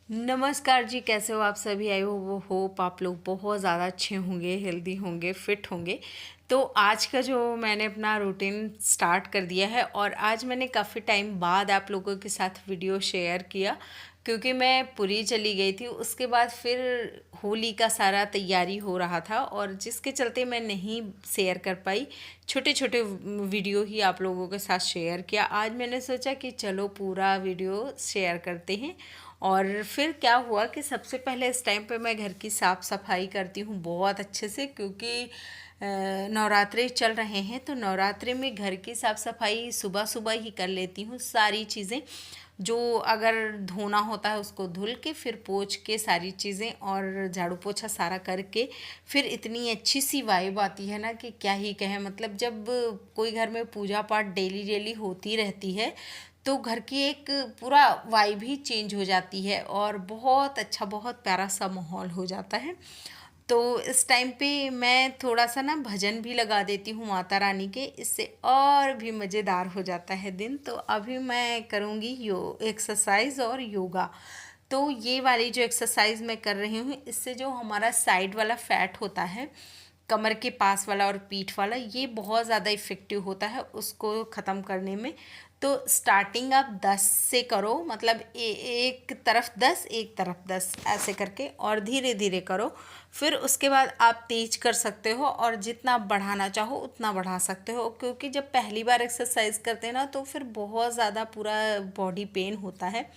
नमस्कार जी, कैसे हो आप सभी? आई हो वो होप आप लोग बहुत ज़्यादा अच्छे होंगे, हेल्दी होंगे, फिट होंगे। तो आज का जो मैंने अपना रूटीन स्टार्ट कर दिया है और आज मैंने काफ़ी टाइम बाद आप लोगों के साथ वीडियो शेयर किया, क्योंकि मैं पुरी चली गई थी। उसके बाद फिर होली का सारा तैयारी हो रहा था और जिसके चलते मैं नहीं शेयर कर पाई। छोटे छोटे वीडियो ही आप लोगों के साथ शेयर किया। आज मैंने सोचा कि चलो पूरा वीडियो शेयर करते हैं। और फिर क्या हुआ कि सबसे पहले इस टाइम पे मैं घर की साफ़ सफाई करती हूँ बहुत अच्छे से, क्योंकि नवरात्रे चल रहे हैं। तो नवरात्रे में घर की साफ़ सफाई सुबह सुबह ही कर लेती हूँ। सारी चीज़ें जो अगर धोना होता है उसको धुल के फिर पोंछ के सारी चीज़ें और झाड़ू पोछा सारा करके फिर इतनी अच्छी सी वाइब आती है ना कि क्या ही कहें। मतलब जब कोई घर में पूजा पाठ डेली डेली होती रहती है तो घर की एक पूरा वाइब ही चेंज हो जाती है और बहुत अच्छा, बहुत प्यारा सा माहौल हो जाता है। तो इस टाइम पे मैं थोड़ा सा ना भजन भी लगा देती हूँ माता रानी के, इससे और भी मज़ेदार हो जाता है दिन। तो अभी मैं करूँगी एक्सरसाइज और योगा। तो ये वाली जो एक्सरसाइज मैं कर रही हूँ, इससे जो हमारा साइड वाला फैट होता है, कमर के पास वाला और पीठ वाला, ये बहुत ज़्यादा इफ़ेक्टिव होता है उसको ख़त्म करने में। तो स्टार्टिंग आप 10 से करो, मतलब एक तरफ 10 एक तरफ 10 ऐसे करके, और धीरे धीरे करो। फिर उसके बाद आप तेज कर सकते हो और जितना आप बढ़ाना चाहो उतना बढ़ा सकते हो, क्योंकि जब पहली बार एक्सरसाइज करते हैं ना तो फिर बहुत ज़्यादा पूरा बॉडी पेन होता है।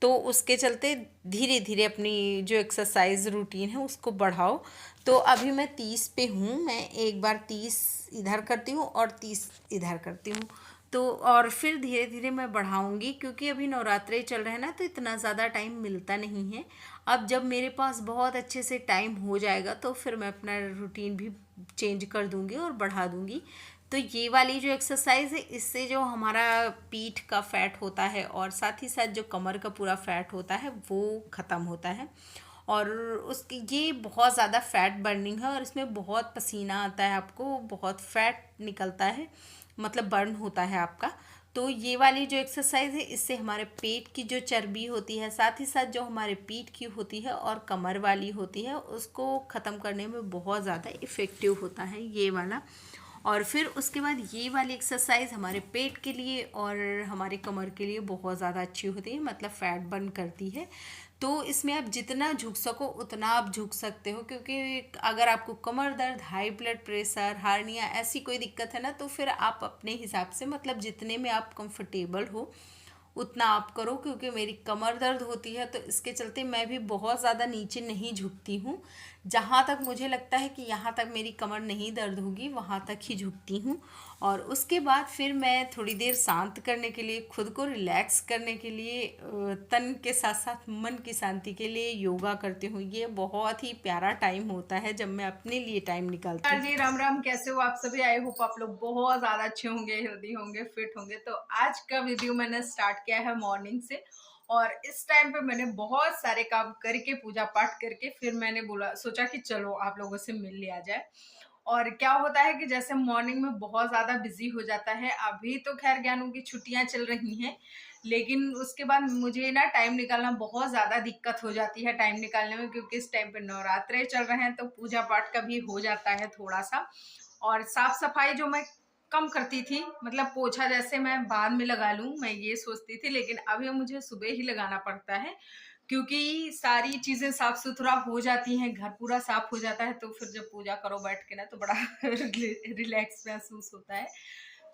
तो उसके चलते धीरे धीरे अपनी जो एक्सरसाइज रूटीन है उसको बढ़ाओ। तो अभी मैं 30 पे हूँ। मैं एक बार 30 इधर करती हूँ और 30 इधर करती हूँ। तो और फिर धीरे धीरे मैं बढ़ाऊँगी, क्योंकि अभी नवरात्रे चल रहे हैं ना तो इतना ज़्यादा टाइम मिलता नहीं है। अब जब मेरे पास बहुत अच्छे से टाइम हो जाएगा तो फिर मैं अपना रूटीन भी चेंज कर दूँगी और बढ़ा दूँगी। तो ये वाली जो एक्सरसाइज है, इससे जो हमारा पीठ का फैट होता है और साथ ही साथ जो कमर का पूरा फैट होता है वो ख़त्म होता है। और उसकी ये बहुत ज़्यादा फैट बर्निंग है और इसमें बहुत पसीना आता है, आपको बहुत फैट निकलता है, मतलब बर्न होता है आपका। तो ये वाली जो एक्सरसाइज है, इससे हमारे पेट की जो चर्बी होती है, साथ ही साथ जो हमारे पीठ की होती है और कमर वाली होती है, उसको ख़त्म करने में बहुत ज़्यादा इफ़ेक्टिव होता है ये वाला। और फिर उसके बाद ये वाली एक्सरसाइज हमारे पेट के लिए और हमारे कमर के लिए बहुत ज़्यादा अच्छी होती है, मतलब फैट बर्न करती है। तो इसमें आप जितना झुक सको उतना आप झुक सकते हो, क्योंकि अगर आपको कमर दर्द, हाई ब्लड प्रेशर, हार्निया ऐसी कोई दिक्कत है ना, तो फिर आप अपने हिसाब से, मतलब जितने में आप कंफर्टेबल हो उतना आप करो। क्योंकि मेरी कमर दर्द होती है तो इसके चलते मैं भी बहुत ज़्यादा नीचे नहीं झुकती हूँ। जहाँ तक मुझे लगता है कि यहाँ तक मेरी कमर नहीं दर्द होगी वहाँ तक ही झुकती हूँ। और उसके बाद फिर मैं थोड़ी देर शांत करने के लिए, खुद को रिलैक्स करने के लिए, तन के साथ साथ मन की शांति के लिए योगा करती हूँ। ये बहुत ही प्यारा टाइम होता है जब मैं अपने लिए टाइम निकालती हूँ। जी राम राम, कैसे हो आप सभी? आई होप आप लोग बहुत ज्यादा अच्छे होंगे, हेल्दी होंगे, फिट होंगे। तो आज का वीडियो मैंने स्टार्ट किया है मॉर्निंग से, और इस टाइम पे मैंने बहुत सारे काम करके, पूजा पाठ करके, फिर मैंने बोला, सोचा कि चलो आप लोगों से मिल लिया जाए। और क्या होता है कि जैसे मॉर्निंग में बहुत ज्यादा बिजी हो जाता है। अभी तो खैर ज्ञानों की छुट्टियां चल रही हैं, लेकिन उसके बाद मुझे ना टाइम निकालना बहुत ज्यादा दिक्कत हो जाती है टाइम निकालने में, क्योंकि इस टाइम पे नवरात्रे चल रहे हैं तो पूजा पाठ का भी हो जाता है थोड़ा सा। और साफ सफाई जो मैं कम करती थी, मतलब पोछा जैसे मैं बाद में लगा लूं, मैं ये सोचती थी, लेकिन अभी मुझे सुबह ही लगाना पड़ता है, क्योंकि सारी चीजें साफ सुथरा हो जाती हैं, घर पूरा साफ हो जाता है। तो फिर जब पूजा करो बैठ के ना तो बड़ा रिलैक्स महसूस होता है।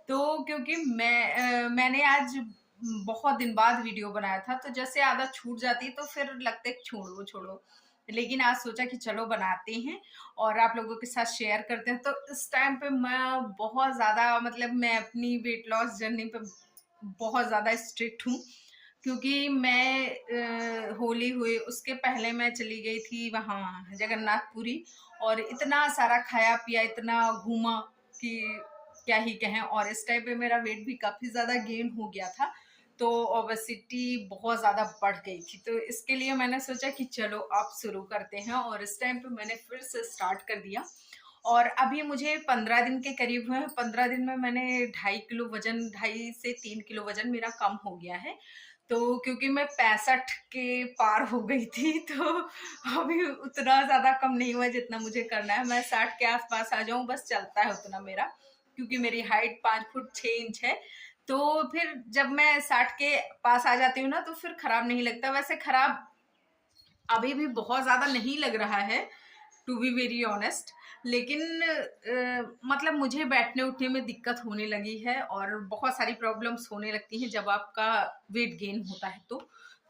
तो क्योंकि मैंने आज बहुत दिन बाद वीडियो बनाया था, तो जैसे आदत छूट जाती तो फिर लगता है छोड़ो छोड़ो, लेकिन आज सोचा कि चलो बनाते हैं और आप लोगों के साथ शेयर करते हैं। तो इस टाइम पे मैं बहुत ज्यादा, मतलब मैं अपनी वेट लॉस जर्नी पे बहुत ज्यादा स्ट्रिक्ट हूँ, क्योंकि मैं होली हुई उसके पहले मैं चली गई थी वहाँ जगन्नाथपुरी, और इतना सारा खाया पिया, इतना घूमा कि क्या ही कहें। और इस टाइम पे मेरा वेट भी काफी ज्यादा गेन हो गया था, तो ओबेसिटी बहुत ज्यादा बढ़ गई थी। तो इसके लिए मैंने सोचा कि चलो अब शुरू करते हैं, और इस टाइम पे मैंने फिर से स्टार्ट कर दिया। और अभी मुझे 15 दिन के करीब हुए हैं। 15 दिन में मैंने 2.5 किलो वजन, 2.5 से 3 किलो वजन मेरा कम हो गया है। तो क्योंकि मैं 65 के पार हो गई थी, तो अभी उतना ज़्यादा कम नहीं हुआ जितना मुझे करना है। मैं 60 के आसपास आ जाऊँ बस चलता है उतना मेरा, क्योंकि मेरी हाइट 5 फुट 6 इंच है। तो फिर जब मैं 60 के पास आ जाती हूँ ना, तो फिर खराब नहीं लगता। वैसे खराब अभी भी बहुत ज़्यादा नहीं लग रहा है, टू बी वेरी ऑनेस्ट। लेकिन मतलब मुझे बैठने उठने में दिक्कत होने लगी है और बहुत सारी प्रॉब्लम्स होने लगती हैं जब आपका वेट गेन होता है।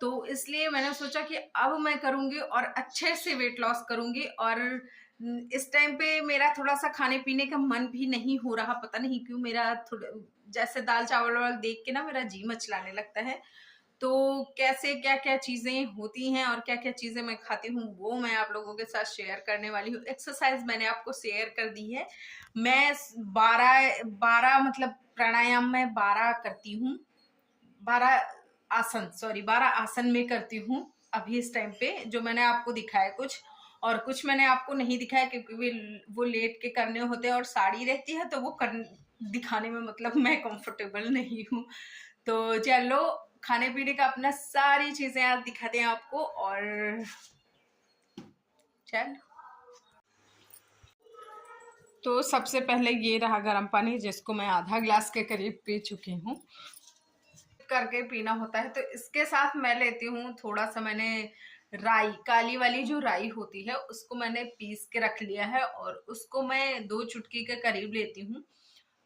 तो इसलिए मैंने सोचा कि अब मैं करूँगी और अच्छे से वेट लॉस करूँगी। और इस टाइम पे मेरा थोड़ा-सा खाने-पीने का मन भी नहीं हो रहा, पता नहीं क्यों। मेरा थोड़ा जैसे दाल-चावल वाल देख के ना मेरा जी मचलाने लगता है। तो कैसे क्या-क्या चीज़ें होती हैं और क्या-क्या चीज़ें मैं खाती हूँ, वो मैं आप लोगों के साथ शेयर करने वाली हूँ। एक्सरसाइज़ मैंने आपको शेयर कर दी है। मैं 12 मतलब प्राणायाम मैं 12 करती हूँ। 12 आसन में करती हूँ अभी इस टाइम पे, जो मैंने आपको दिखाया कुछ। और कुछ मैंने आपको नहीं दिखाया क्योंकि वो लेट के करने होते हैं और साड़ी रहती है, तो वो दिखाने में मतलब मैं कंफर्टेबल नहीं हूँ। तो चलो, खाने पीने का अपना सारी चीजें आज दिखाते हैं आपको। और चल, तो सबसे पहले ये रहा गर्म पानी, जिसको मैं आधा ग्लास के करीब पी चुकी हूँ। करके पीना होता है। तो इसके साथ मैं लेती हूँ थोड़ा सा, मैंने राई, काली वाली जो राई होती है उसको मैंने पीस के रख लिया है और उसको मैं 2 चुटकी के करीब लेती हूँ।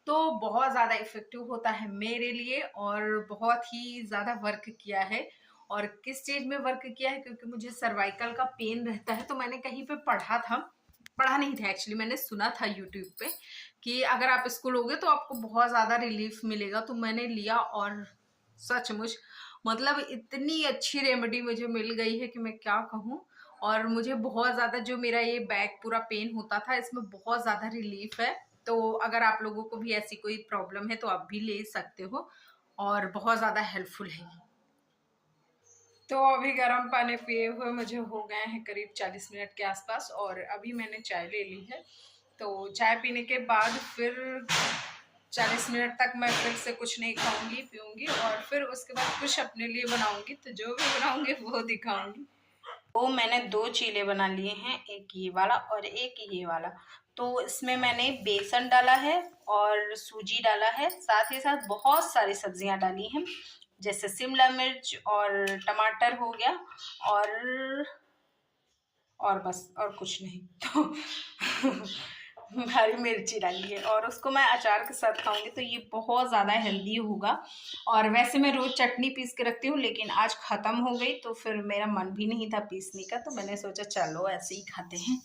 तो बहुत ज़्यादा इफ़ेक्टिव होता है मेरे लिए और बहुत ही ज़्यादा वर्क किया है। और किस चीज़ में वर्क किया है, क्योंकि मुझे सर्वाइकल का पेन रहता है। तो मैंने कहीं पे पढ़ा नहीं था एक्चुअली, मैंने सुना था यूट्यूब पे कि अगर आप इसको लोगे तो आपको बहुत ज़्यादा रिलीफ मिलेगा। तो मैंने लिया और सचमुच मतलब इतनी अच्छी रेमेडी मुझे मिल गई है कि मैं क्या कहूँ। और मुझे बहुत ज़्यादा, जो मेरा ये बैक पूरा पेन होता था, इसमें बहुत ज़्यादा रिलीफ है। तो अगर आप लोगों को भी ऐसी कोई प्रॉब्लम है तो आप भी ले सकते हो और बहुत ज़्यादा हेल्पफुल है ये। तो अभी गर्म पानी पिए हुए मुझे हो गए हैं करीब 40 मिनट के आसपास और अभी मैंने चाय ले ली है। तो चाय पीने के बाद फिर 40 मिनट तक मैं फिर से कुछ नहीं खाऊंगी पीऊंगी और फिर उसके बाद कुछ अपने लिए बनाऊंगी। तो जो भी बनाऊंगी वो दिखाऊंगी। तो मैंने 2 चीले बना लिए हैं, एक ये वाला और एक ये वाला। तो इसमें मैंने बेसन डाला है और सूजी डाला है, साथ ही साथ बहुत सारी सब्जियां डाली हैं, जैसे शिमला मिर्च और टमाटर हो गया और बस, और कुछ नहीं। तो हरी मिर्ची डाली है और उसको मैं अचार के साथ खाऊंगी तो ये बहुत ज़्यादा हेल्दी होगा। और वैसे मैं रोज़ चटनी पीस के रखती हूँ, लेकिन आज ख़त्म हो गई तो फिर मेरा मन भी नहीं था पीसने का, तो मैंने सोचा चलो ऐसे ही खाते हैं।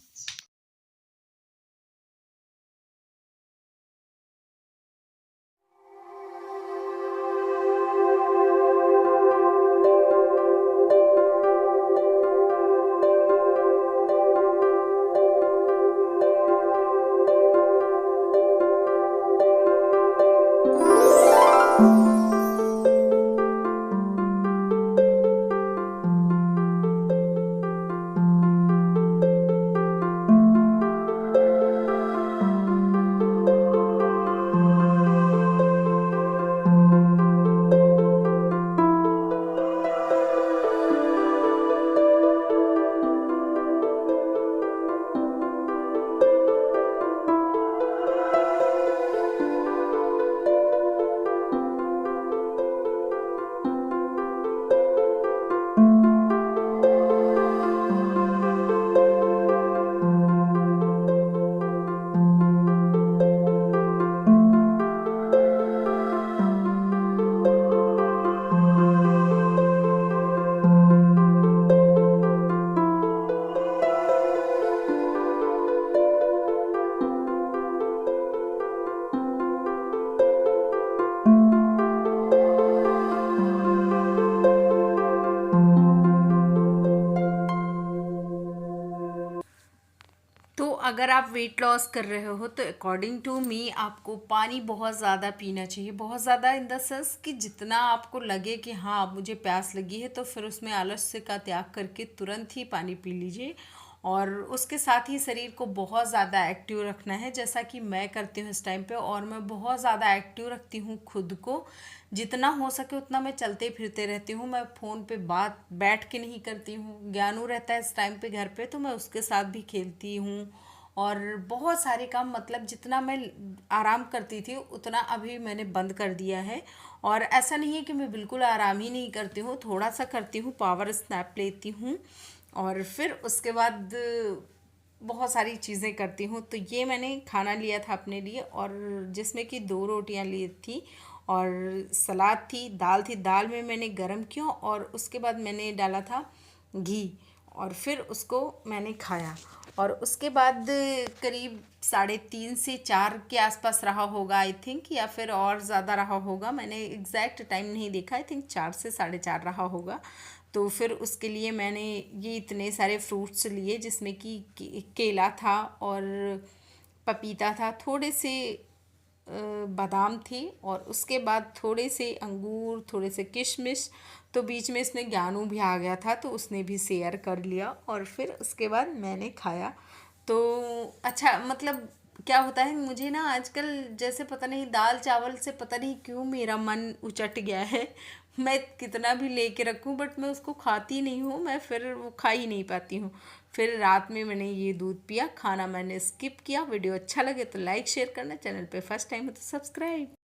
तो अगर आप वेट लॉस कर रहे हो तो अकॉर्डिंग टू मी आपको पानी बहुत ज़्यादा पीना चाहिए। बहुत ज़्यादा इन द सेंस कि जितना आपको लगे कि हाँ अब मुझे प्यास लगी है, तो फिर उसमें आलस्य का त्याग करके तुरंत ही पानी पी लीजिए। और उसके साथ ही शरीर को बहुत ज़्यादा एक्टिव रखना है, जैसा कि मैं करती हूँ इस टाइम पे। और मैं बहुत ज़्यादा एक्टिव रखती हूँ खुद को, जितना हो सके उतना मैं चलते फिरते रहती हूँ। मैं फ़ोन पे बात बैठ के नहीं करती हूँ। ज्ञानू रहता है इस टाइम पे घर पे, तो मैं उसके साथ भी खेलती हूँ। और बहुत सारे काम, मतलब जितना मैं आराम करती थी उतना अभी मैंने बंद कर दिया है। और ऐसा नहीं है कि मैं बिल्कुल आराम ही नहीं करती हूँ, थोड़ा सा करती हूँ, पावर स्नैप लेती हूँ और फिर उसके बाद बहुत सारी चीज़ें करती हूँ। तो ये मैंने खाना लिया था अपने लिए, और जिसमें कि 2 रोटियां ली थी और सलाद थी, दाल थी। दाल में मैंने गरम किया और उसके बाद मैंने डाला था घी, और फिर उसको मैंने खाया। और उसके बाद करीब 3:30 से 4 के आसपास रहा होगा आई थिंक, या फिर और ज़्यादा रहा होगा, मैंने एग्जैक्ट टाइम नहीं देखा। आई थिंक 4 से 4:30 रहा होगा। तो फिर उसके लिए मैंने ये इतने सारे फ्रूट्स लिए, जिसमें कि केला था और पपीता था, थोड़े से बादाम थे, और उसके बाद थोड़े से अंगूर, थोड़े से किशमिश। तो बीच में इसमें ज्ञानू भी आ गया था, तो उसने भी शेयर कर लिया, और फिर उसके बाद मैंने खाया। तो अच्छा, मतलब क्या होता है, मुझे ना आजकल जैसे पता नहीं दाल चावल से पता नहीं क्यों मेरा मन उचट गया है। मैं कितना भी लेके रखूं बट मैं उसको खाती नहीं हूँ, मैं फिर वो खा ही नहीं पाती हूँ। फिर रात में मैंने ये दूध पिया, खाना मैंने स्किप किया। वीडियो अच्छा लगे तो लाइक शेयर करना, चैनल पे फर्स्ट टाइम है तो सब्सक्राइब।